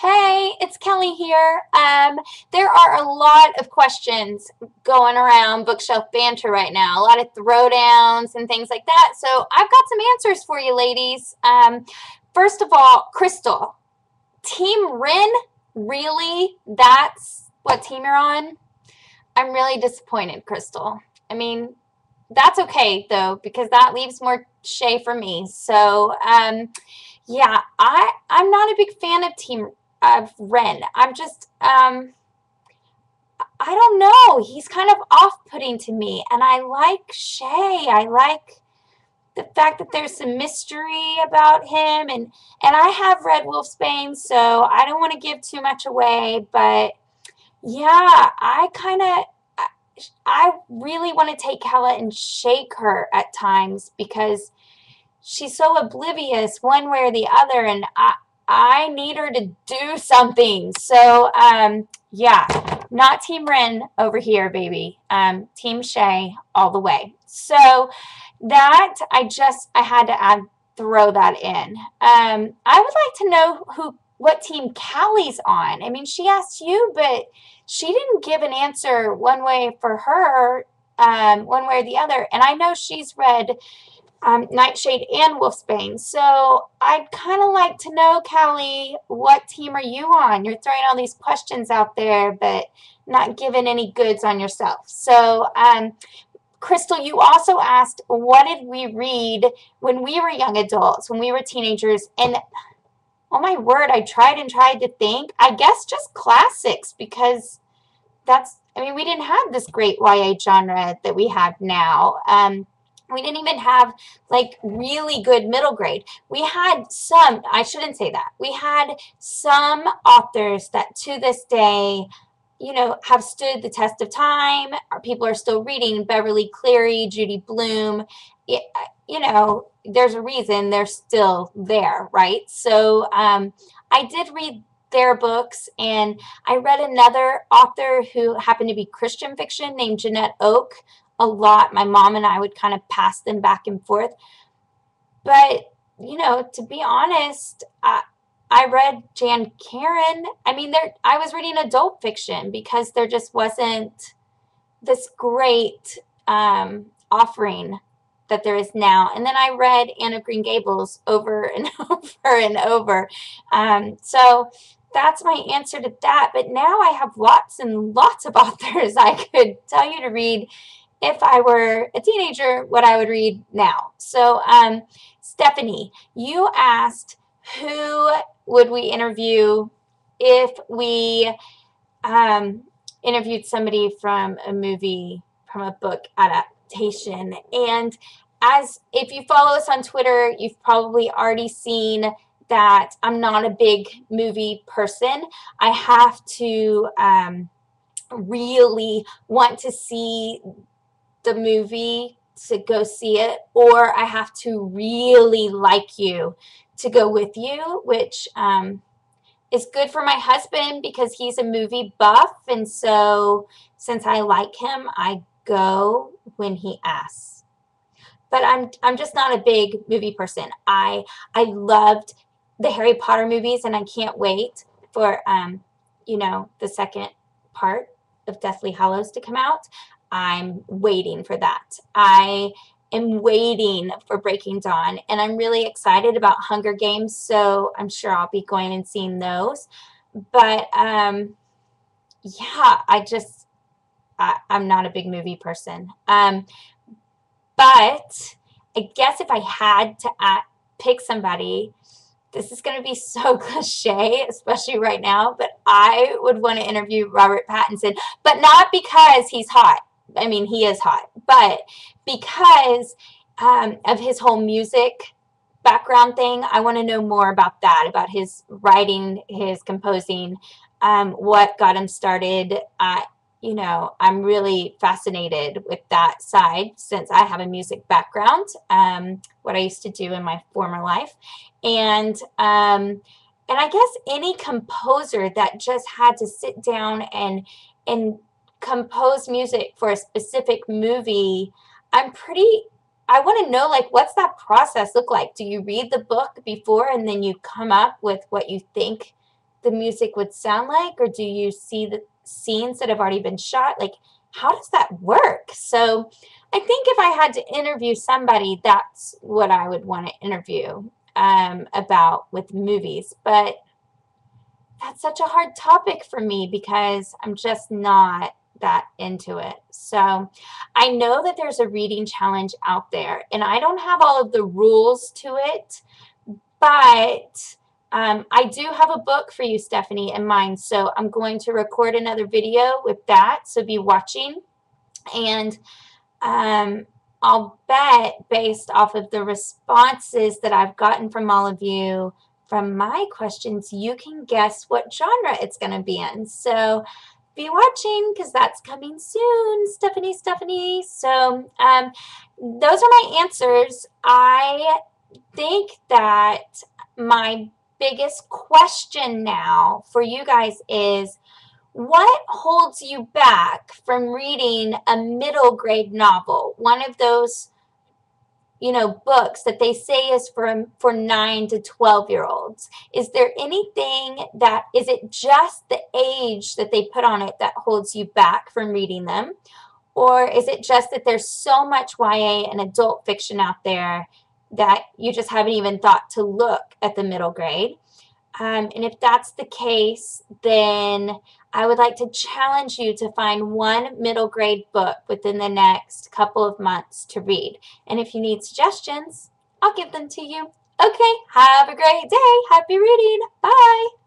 Hey, it's Kelly here. There are a lot of questions going around Bookshelf Banter right now, a lot of throwdowns and things like that. So I've got some answers for you, ladies. First of all, Crystal, Team Rin, really? That's what team you're on? I'm really disappointed, Crystal. I mean, that's okay though, because that leaves more Shay for me. So, yeah, I'm not a big fan of Team of Ren. I don't know. He's kind of off-putting to me, and I like Shay. I like the fact that there's some mystery about him, and I have read Wolfsbane, so I don't want to give too much away, but yeah, I really want to take Hella and shake her at times because she's so oblivious one way or the other, and I need her to do something. So yeah, not Team Ren over here, baby. Team Shay all the way. So that I had to throw that in. I would like to know what team Callie's on. I mean, she asked you, but she didn't give an answer one way for her, one way or the other. And I know she's read Nightshade and Wolfsbane. So I'd kind of like to know, Callie, what team are you on? You're throwing all these questions out there, but not giving any goods on yourself. So, Crystal, you also asked, what did we read when we were young adults, when we were teenagers? And oh my word, I tried and tried to think. I guess just classics because I mean, we didn't have this great YA genre that we have now. We didn't even have like really good middle grade. We had some, I shouldn't say that. We had some authors that to this day, have stood the test of time. People are still reading Beverly Cleary, Judy Blume. There's a reason they're still there, right? So I did read their books, and I read another author who happened to be Christian fiction named Jeanette Oak a lot. My mom and I would kind of pass them back and forth. But, to be honest, I read Jan Karen. I mean, I was reading adult fiction because there just wasn't this great offering that there is now. And then I read Anne of Green Gables over and over and over. So that's my answer to that. But now I have lots and lots of authors I could tell you to read if I were a teenager, what I would read now. So, Stephanie, you asked who would we interview if we interviewed somebody from a movie, from a book adaptation. And if you follow us on Twitter, you've probably already seen that I'm not a big movie person. I have to really want to see the movie to go see it, or I have to really like you to go with you, which is good for my husband because he's a movie buff, and so since I like him, I go when he asks. But I'm just not a big movie person. I loved the Harry Potter movies, and I can't wait for the second part of Deathly Hallows to come out. I'm waiting for that. I am waiting for Breaking Dawn, and I'm really excited about Hunger Games, so I'm sure I'll be going and seeing those. But yeah, I'm not a big movie person. But I guess if I had to pick somebody, this is going to be so cliche, especially right now, but I would want to interview Robert Pattinson, but not because he's hot. I mean, he is hot, but because of his whole music background thing. I want to know more about that, about his writing, his composing, what got him started. I'm really fascinated with that side since I have a music background, what I used to do in my former life. And I guess any composer that just had to sit down and compose music for a specific movie, I want to know, like, what's that process look like? Do you read the book before and then you come up with what you think the music would sound like, or do you see the scenes that have already been shot? Like, how does that work? So I think if I had to interview somebody, that's what I would want to interview about with movies. But that's such a hard topic for me because I'm just not that into it. So I know that there's a reading challenge out there, and I don't have all of the rules to it, but I do have a book for you, Stephanie, in mind. So I'm going to record another video with that. So be watching. And I'll bet, based off of the responses that I've gotten from all of you from my questions, you can guess what genre it's going to be in. So be watching because that's coming soon, Stephanie. So those are my answers. I think that my biggest question now for you guys is, what holds you back from reading a middle grade novel? One of those, books that they say is for 9 to 12-year-olds. Is there anything is it just the age that they put on it that holds you back from reading them? Or is it just that there's so much YA and adult fiction out there that you just haven't even thought to look at the middle grade? And if that's the case, then I would like to challenge you to find one middle grade book within the next couple of months to read. And if you need suggestions, I'll give them to you. Okay, have a great day. Happy reading. Bye.